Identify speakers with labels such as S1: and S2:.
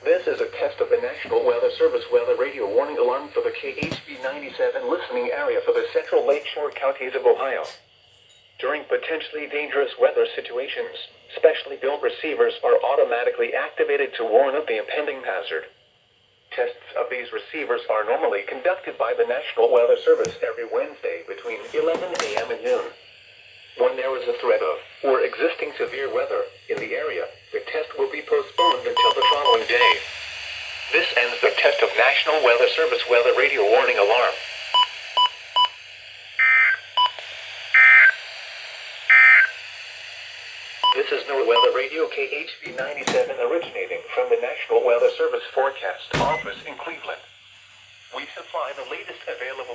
S1: This is a test of the National Weather Service weather radio warning alarm for the KHB 97 listening area for the central lakeshore counties of Ohio. During potentially dangerous weather situations, specially built receivers are automatically activated to warn of the impending hazard. Tests of these receivers are normally conducted by the National Weather Service every Wednesday between 11 a.m. and noon. When there is a threat of or existing severe weather in the area, the test will be postponed until the following day. This ends the test of National Weather Service weather radio warning alarm. This is NOAA Weather Radio KHB 97 originating from the National Weather Service Forecast Office in Cleveland. We supply the latest available